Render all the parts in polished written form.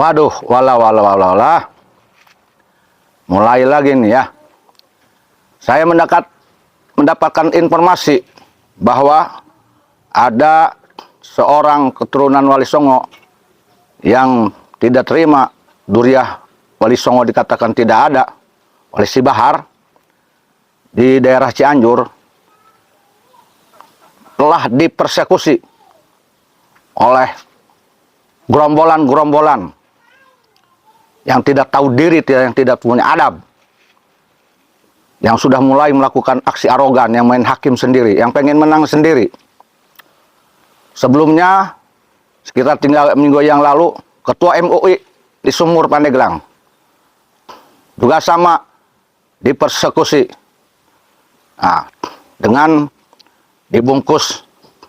Waduh, wala. Mulai lagi nih ya. Saya mendapatkan informasi bahwa ada seorang keturunan Wali Songo yang tidak terima Duriah Wali Songo dikatakan tidak ada oleh Si Bahar di daerah Cianjur, telah dipersekusi oleh gerombolan-gerombolan yang tidak tahu diri, yang tidak punya adab, yang sudah mulai melakukan aksi arogan, yang main hakim sendiri, yang pengen menang sendiri. Sebelumnya, sekitar 3 minggu yang lalu, Ketua MUI di Sumur Pandeglang juga sama dipersekusi. Nah, dengan dibungkus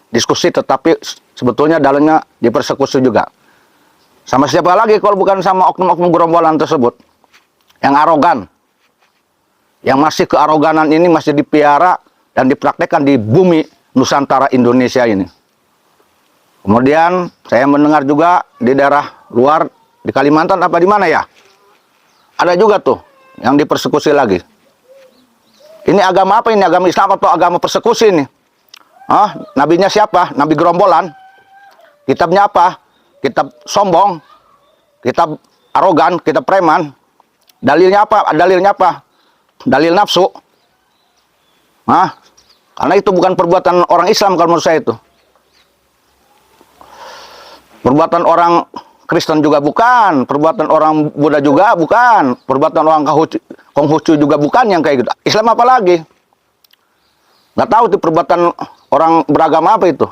diskusi, tetapi sebetulnya dalamnya dipersekusi juga. Sama siapa lagi kalau bukan sama oknum-oknum gerombolan tersebut yang arogan, yang masih kearoganan ini masih dipiara dan dipraktekkan di bumi Nusantara Indonesia ini. Kemudian saya mendengar juga di daerah luar, di Kalimantan apa di mana ya, ada juga tuh yang dipersekusi lagi. Ini agama apa ini? Agama Islam atau agama persekusi ini? Nabinya siapa? Nabi gerombolan. Kitabnya apa? Kitab sombong, kitab arogan, kitab preman. Dalilnya apa? Dalilnya apa? Dalil nafsu. Karena itu bukan perbuatan orang Islam kalau menurut saya itu. Perbuatan orang Kristen juga bukan, perbuatan orang Buddha juga bukan, perbuatan orang Konghucu juga bukan yang kayak gitu. Islam apa lagi? Nggak tahu itu perbuatan orang beragama apa itu.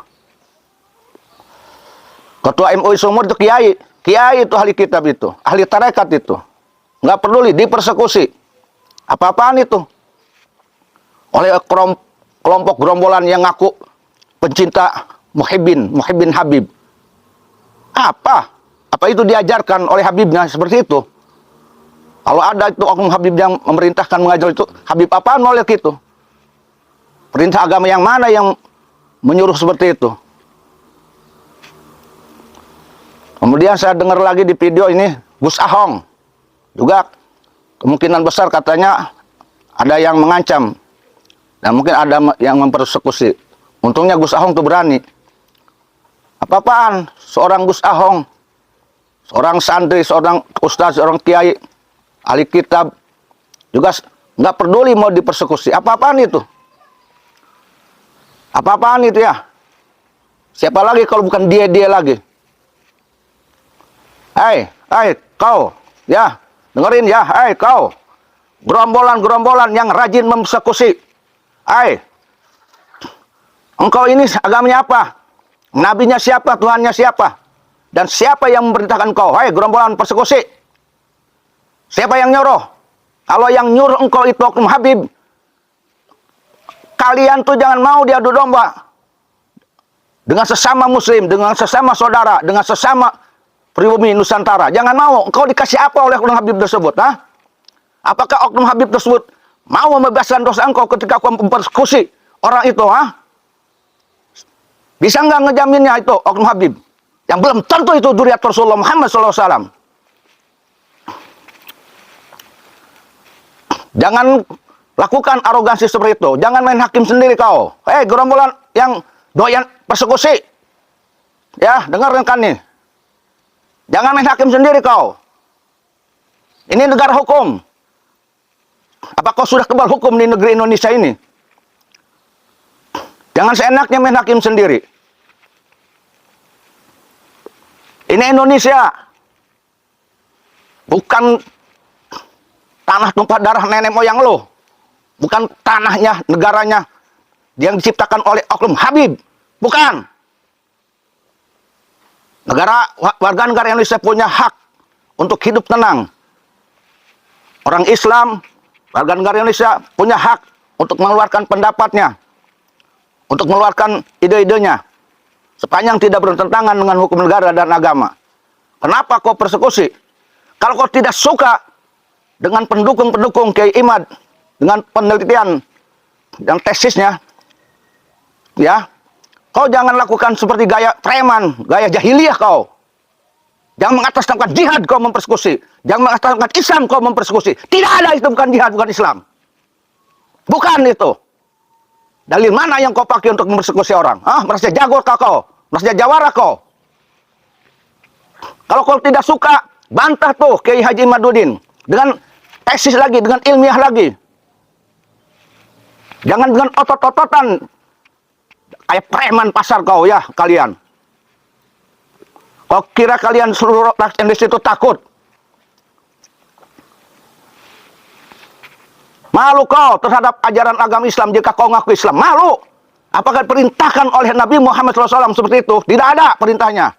Ketua MUI Sumur itu kiai. Kiai itu ahli kitab itu, ahli tarekat itu. Nggak peduli, dipersekusi. Apa-apaan itu? Oleh kelompok gerombolan yang ngaku pencinta Muhibbin Habib. Apa itu diajarkan oleh Habibnya seperti itu? Kalau ada itu oknum Habib yang memerintahkan mengajar itu, Habib apaan oleh itu? Perintah agama yang mana yang menyuruh seperti itu? Kemudian saya dengar lagi di video ini, Gus Ahong juga kemungkinan besar katanya ada yang mengancam dan mungkin ada yang mempersekusi. Untungnya Gus Ahong tuh berani. Apa-apaan seorang Gus Ahong, seorang santri, seorang ustaz, seorang kiai, ahli kitab, juga nggak peduli mau dipersekusi. Apa-apaan itu? Apa-apaan itu ya? Siapa lagi kalau bukan dia lagi? Hei kau, ya, dengerin ya, hei kau, gerombolan-gerombolan yang rajin mempersekusi. Engkau ini agamanya apa? Nabinya siapa? Tuhannya siapa? Dan siapa yang memerintahkan kau? Hei gerombolan persekusi. Siapa yang nyuruh? Kalau yang nyuruh engkau itu oknum Habib, kalian tuh jangan mau diadu domba dengan sesama muslim, dengan sesama saudara, dengan sesama pribumi Nusantara. Jangan mau. Engkau dikasih apa oleh oknum Habib tersebut? Apakah oknum Habib tersebut mau membebaskan dosa engkau ketika kau mempersekusi orang itu? Bisa nggak ngejaminnya itu oknum Habib? Yang belum tentu itu Duriat Rasulullah Muhammad SAW. Jangan lakukan arogansi seperti itu. Jangan main hakim sendiri kau. Gerombolan yang doyan persekusi. Ya, dengarkan nih. Jangan main hakim sendiri kau. Ini negara hukum. Apa kau sudah kebal hukum di negeri Indonesia ini? Jangan seenaknya main hakim sendiri. Ini Indonesia. Bukan tanah tumpah darah nenek moyang lo. Bukan tanahnya, negaranya yang diciptakan oleh oknum Habib. Bukan. Warga negara Indonesia punya hak untuk hidup tenang. Orang Islam, warga negara Indonesia punya hak untuk mengeluarkan pendapatnya, untuk mengeluarkan ide-idenya, sepanjang tidak bertentangan dengan hukum negara dan agama. Kenapa kau persekusi? Kalau kau tidak suka dengan pendukung-pendukung Kiai Imad, dengan penelitian yang tesisnya, ya, kau jangan lakukan seperti gaya preman, gaya jahiliyah kau. Jangan mengatasnamakan jihad kau mempersekusi. Jangan mengatasnamakan Islam kau mempersekusi. Tidak ada, itu bukan jihad, bukan Islam. Bukan itu. Dalil mana yang kau pakai untuk mempersekusi orang? Merasa jago kau? Merasa jawara kau? Kalau kau tidak suka, bantah tuh Kiai Haji Imaduddin. Dengan tesis lagi, dengan ilmiah lagi. Jangan dengan otot-ototan. Kayak preman pasar kau ya, kalian. Kau kira kalian seluruh rakyat Indonesia itu takut? Malu kau terhadap ajaran agama Islam jika kau ngaku Islam. Malu. Apakah diperintahkan oleh Nabi Muhammad SAW seperti itu? Tidak ada perintahnya.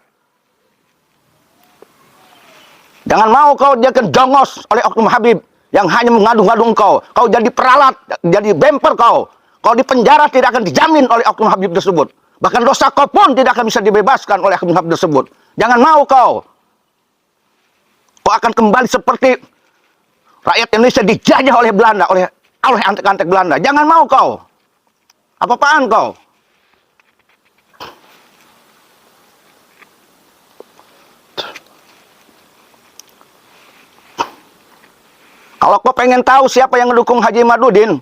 Jangan mau kau jadikan jongos oleh Oknum Habib yang hanya mengadu-ngadu engkau. Kau jadi peralat, jadi bemper kau. Kau di penjara tidak akan dijamin oleh Oknum Habib tersebut. Bahkan dosa kau pun tidak akan bisa dibebaskan oleh Oknum Habib tersebut. Jangan mau kau. Kau akan kembali seperti rakyat Indonesia dijajah oleh Belanda, oleh antek-antek Belanda. Jangan mau kau. Apa-apaan kau? Kalau kau pengen tahu siapa yang ngedukung Haji Imaduddin,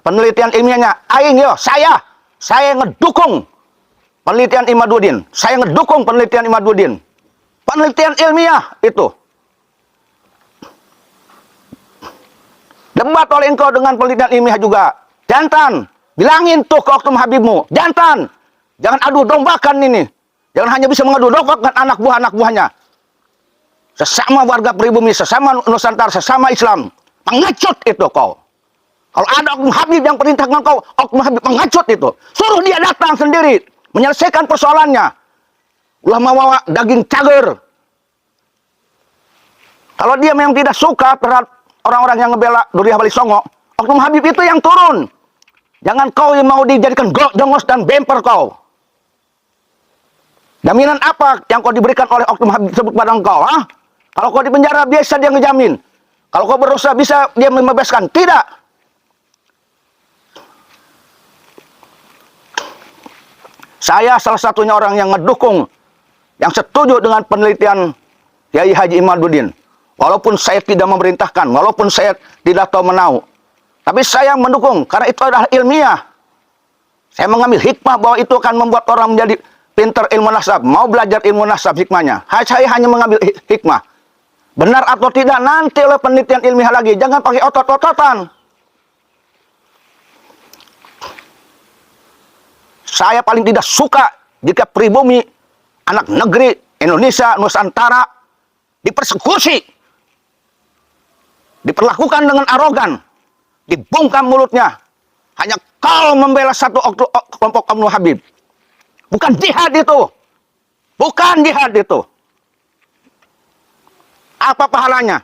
penelitian ilmiahnya, saya ngedukung penelitian Imaduddin. Saya ngedukung penelitian Imaduddin. Penelitian ilmiah itu. Debat oleh engkau dengan penelitian ilmiah juga. Jantan, bilangin tuh ke Oknum Habibmu. Jantan, jangan adu dombakan ini. Jangan hanya bisa mengadu dombakan anak buahnya. Sesama warga pribumi, sesama Nusantara, sesama Islam. Pengecut itu kau. Kalau ada Oknum Habib yang perintahkan kau, Oknum Habib pengecut itu. Suruh dia datang sendiri. Menyelesaikan persoalannya. Ulah mau daging cager. Kalau dia memang tidak suka terhadap orang-orang yang ngebela Duriah Bali Songo, Oknum Habib itu yang turun. Jangan kau yang mau dijadikan jongos dan bemper kau. Jaminan apa yang kau diberikan oleh Oknum Habib tersebut pada engkau? Kalau kau di penjara biasa dia ngejamin. Kalau kau berusaha bisa dia membebaskan. Tidak. Saya salah satunya orang yang ngedukung, yang setuju dengan penelitian Kiai Haji Imaduddin. Walaupun saya tidak memerintahkan, walaupun saya tidak tahu menau. Tapi saya mendukung, karena itu adalah ilmiah. Saya mengambil hikmah bahwa itu akan membuat orang menjadi pintar ilmu nasab. Mau belajar ilmu nasab hikmahnya. Saya hanya mengambil hikmah. Benar atau tidak nanti oleh penelitian ilmiah lagi. Jangan pakai otot-ototan. Saya paling tidak suka jika pribumi, anak negeri, Indonesia, Nusantara dipersekusi. Diperlakukan dengan arogan. Dibungkam mulutnya. Hanya kau membela satu kelompok Oknum Habib. Bukan jihad itu. Bukan jihad itu. Apa pahalanya?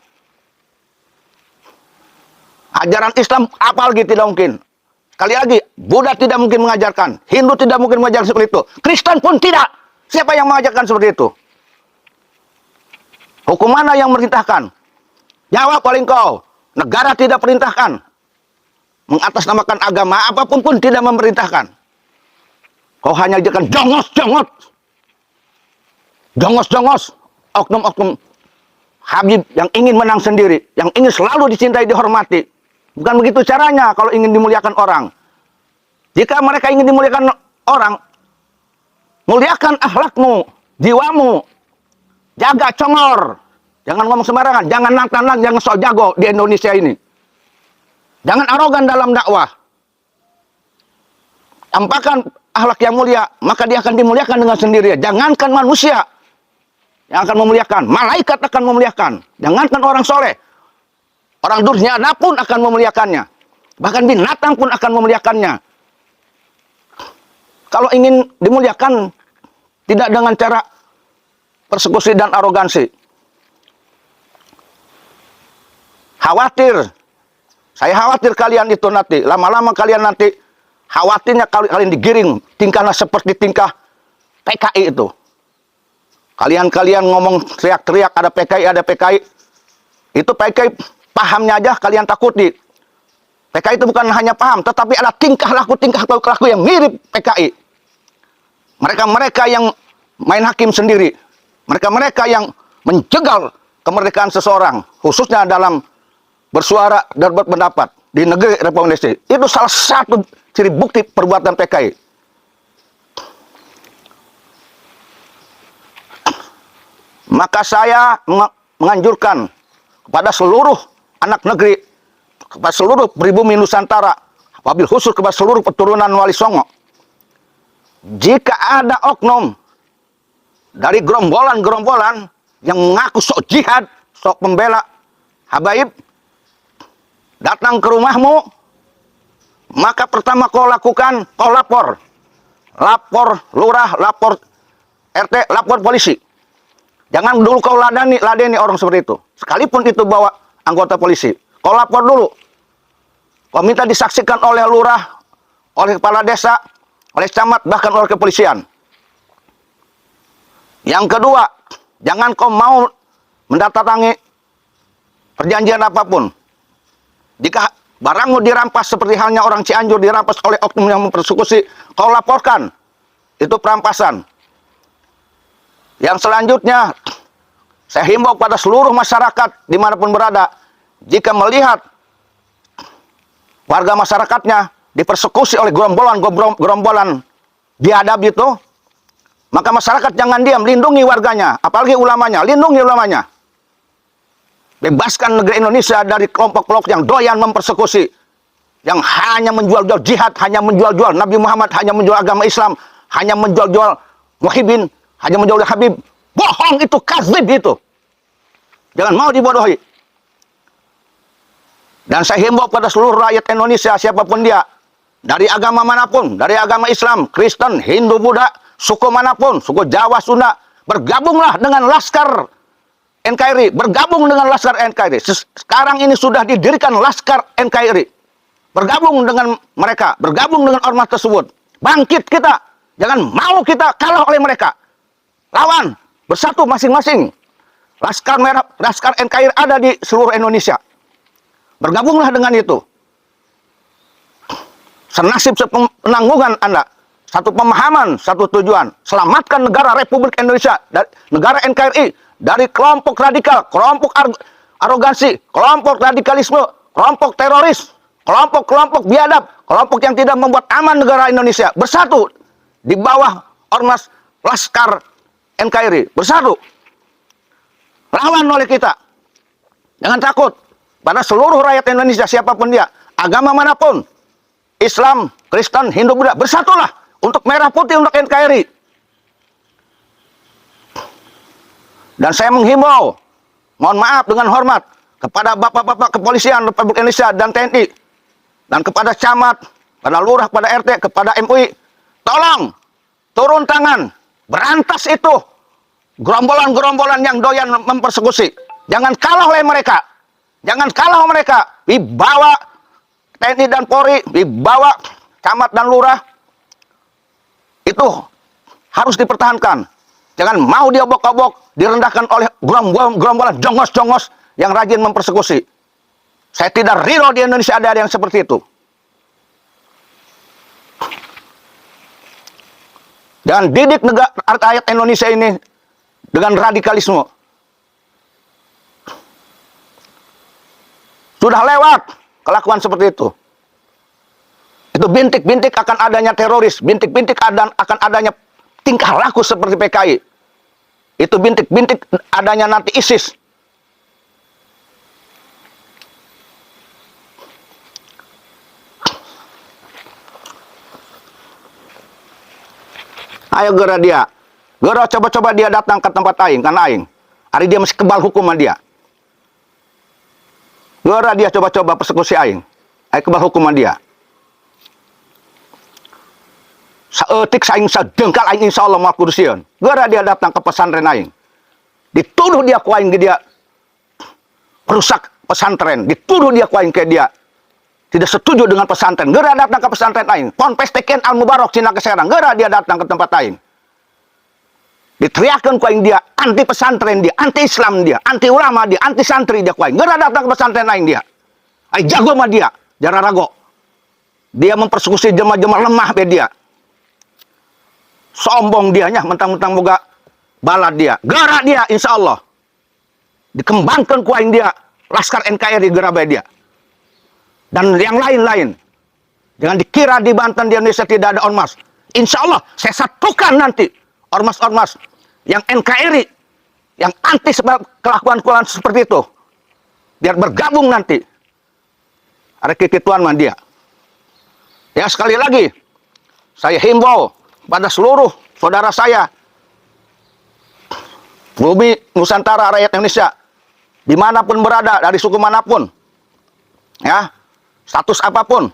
Ajaran Islam apa lagi tidak mungkin. Sekali lagi, Buddha tidak mungkin mengajarkan. Hindu tidak mungkin mengajarkan seperti itu. Kristen pun tidak. Siapa yang mengajarkan seperti itu? Hukum mana yang merintahkan? Jawab paling kau. Negara tidak perintahkan. Mengatasnamakan agama apapun pun tidak memerintahkan. Kau hanya jadikan jongos-jongos. Jongos-jongos. Oknum-oknum Habib yang ingin menang sendiri. Yang ingin selalu dicintai, dihormati. Bukan begitu caranya kalau ingin dimuliakan orang. Jika mereka ingin dimuliakan orang, muliakan akhlakmu, jiwamu. Jaga congor. Jangan ngomong sembarangan. Jangan nantang, jangan sok jago di Indonesia ini. Jangan arogan dalam dakwah. Tampakkan akhlak yang mulia, maka dia akan dimuliakan dengan sendirinya. Jangankan manusia yang akan memuliakan, malaikat akan memuliakan. Jangankan orang soleh, orang durjana pun akan memuliakannya. Bahkan binatang pun akan memuliakannya. Kalau ingin dimuliakan, tidak dengan cara persekusi dan arogansi. Khawatir. Saya khawatir kalian itu nanti. Lama-lama kalian nanti khawatirnya kalian digiring. Tingkahnya seperti tingkah PKI itu. Kalian ngomong teriak-teriak ada PKI, ada PKI. Itu PKI pahamnya aja kalian takuti. PKI itu bukan hanya paham, tetapi ada tingkah laku yang mirip PKI. Mereka-mereka yang main hakim sendiri. Mereka-mereka yang menjegal kemerdekaan seseorang, khususnya dalam bersuara dan berpendapat di negeri Republik Indonesia. Itu salah satu ciri bukti perbuatan PKI. Maka saya menganjurkan kepada seluruh anak negeri, kepada seluruh pribumi Nusantara, wabil khusus kepada seluruh keturunan Wali Songo, jika ada oknum dari gerombolan-gerombolan yang mengaku sok jihad, sok pembela habaib, datang ke rumahmu, maka pertama kau lakukan, kau lapor. Lapor lurah, lapor RT, lapor polisi. Jangan dulu kau ladeni orang seperti itu. Sekalipun itu bawa anggota polisi. Kau lapor dulu. Kau minta disaksikan oleh lurah, oleh kepala desa, oleh camat, bahkan oleh kepolisian. Yang kedua, jangan kau mau mendatangi perjanjian apapun. Jika barangmu dirampas seperti halnya orang Cianjur dirampas oleh oknum yang mempersekusi, kau laporkan. Itu perampasan. Yang selanjutnya, saya himbau pada seluruh masyarakat dimanapun berada, jika melihat warga masyarakatnya dipersekusi oleh gerombolan biadab itu, maka masyarakat jangan diam, lindungi warganya, apalagi ulamanya, lindungi ulamanya. Bebaskan negeri Indonesia dari kelompok-kelompok yang doyan mempersekusi, yang hanya menjual-jual jihad, hanya menjual-jual Nabi Muhammad, hanya menjual agama Islam, hanya menjual-jual muhibin, hanya menjual Habib. Bohong itu, kadzib itu. Jangan mau dibodohi. Dan saya himbau pada seluruh rakyat Indonesia, siapapun dia, dari agama manapun, dari agama Islam, Kristen, Hindu, Buddha, suku manapun, suku Jawa, Sunda, bergabunglah dengan Laskar NKRI, bergabung dengan Laskar NKRI. Sekarang ini sudah didirikan Laskar NKRI. Bergabung dengan mereka, bergabung dengan ormas tersebut. Bangkit kita, jangan mau kita kalah oleh mereka. Lawan, bersatu masing-masing. Laskar Merah, Laskar NKRI ada di seluruh Indonesia. Bergabunglah dengan itu. Senasib sepenanggungan Anda. Satu pemahaman, satu tujuan. Selamatkan negara Republik Indonesia, negara NKRI, dari kelompok radikal, kelompok arogansi, kelompok radikalisme, kelompok teroris, kelompok-kelompok biadab, kelompok yang tidak membuat aman negara Indonesia. Bersatu di bawah ormas Laskar NKRI. Bersatu. Lawan oleh kita. Jangan takut. Pada seluruh rakyat Indonesia, siapapun dia, agama manapun, Islam, Kristen, Hindu, Buddha, bersatulah untuk merah putih, untuk NKRI. Dan saya menghimbau, mohon maaf dengan hormat, kepada bapak-bapak kepolisian Republik Indonesia dan TNI, dan kepada camat, pada lurah, pada RT, kepada MUI, tolong turun tangan, berantas itu gerombolan-gerombolan yang doyan mempersekusi. Jangan kalah oleh mereka. Jangan kalah oleh mereka. Dibawa TNI dan Polri, dibawa camat dan lurah, itu harus dipertahankan. Jangan mau diobok-obok, direndahkan oleh gerombolan jongos-jongos yang rajin mempersekusi. Saya tidak ridho di Indonesia ada yang seperti itu. Dan didik negara rakyat Indonesia ini dengan radikalisme. Sudah lewat kelakuan seperti itu. Itu bintik-bintik akan adanya teroris, bintik-bintik akan adanya tingkah laku seperti PKI. Itu bintik-bintik adanya nanti ISIS. Ayo gera dia. Gera coba-coba dia datang ke tempat aing, kan aing. Hari dia masih kebal hukuman dia. Gera dia coba-coba persekusi aing. Aing kebal hukuman dia. Saeutik saing sadengkal aing insyaallah moal kursian. Gera dia datang ke pesantren aing. Dituduh dia ku aing dia merusak pesantren, dituduh dia ku aing ke dia tidak setuju dengan pesantren. Gera datang ke pesantren aing. Ponpes Teken Al Mubarak Cina Keserang. Gera dia datang ke tempat aing. Diteriakan ku aing dia anti pesantren dia, anti Islam dia, anti ulama dia, anti santri dia ku aing. Gera datang ke pesantren aing dia. Aing jago sama dia, jara rago. Dia mempersekusi jemaah-jemaah lemah be dia. Sombong dianya, mentang-mentang boga balad dia. Gerak dia, insya Allah. dikembangkan ku aing dia Laskar NKRI Gerabadia dan yang lain-lain. Jangan dikira di Banten, di Indonesia tidak ada ormas. Insya Allah saya satukan nanti ormas-ormas yang NKRI, yang anti kelakuan-kelakuan seperti itu, biar bergabung nanti. Ada kekituan man dia. Ya, sekali lagi saya himbau pada seluruh saudara saya, bumi Nusantara, rakyat Indonesia, dimanapun berada, dari suku manapun, ya, status apapun,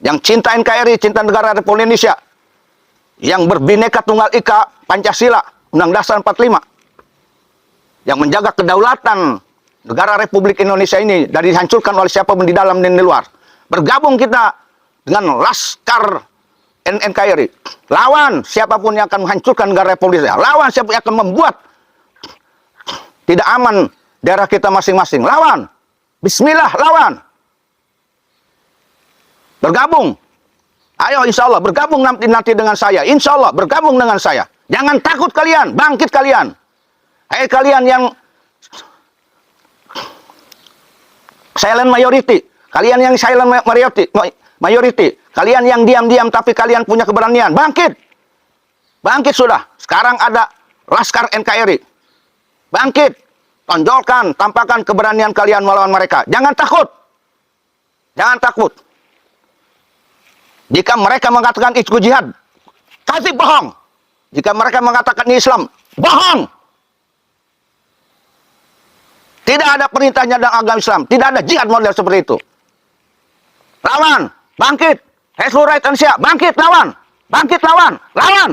yang cinta NKRI, cinta negara Republik Indonesia, yang berbineka tunggal ika Pancasila, Undang Dasar 45, yang menjaga kedaulatan negara Republik Indonesia ini dari dihancurkan oleh siapapun di dalam dan di luar. Bergabung kita dengan Laskar NKRI. Lawan siapapun yang akan menghancurkan negara Republik Indonesia. Lawan siapapun yang akan membuat tidak aman daerah kita masing-masing. Lawan. Bismillah, lawan. Bergabung. Ayo insya Allah bergabung nanti dengan saya. Insya Allah bergabung dengan saya. Jangan takut kalian, bangkit kalian. Hai kalian yang silent majority, kalian yang silent majority, kalian yang diam-diam tapi kalian punya keberanian, bangkit. Bangkit sudah. Sekarang ada Laskar NKRI. Bangkit. Tonjolkan, tampakkan keberanian kalian melawan mereka. Jangan takut. Jangan takut. Jika mereka mengatakan itu jihad, kasih bohong. Jika mereka mengatakan ini Islam, bohong. Tidak ada perintahnya dalam agama Islam. Tidak ada jihad model seperti itu. Lawan, bangkit. Seluruh rakyat Indonesia, bangkit lawan. Bangkit lawan. Lawan.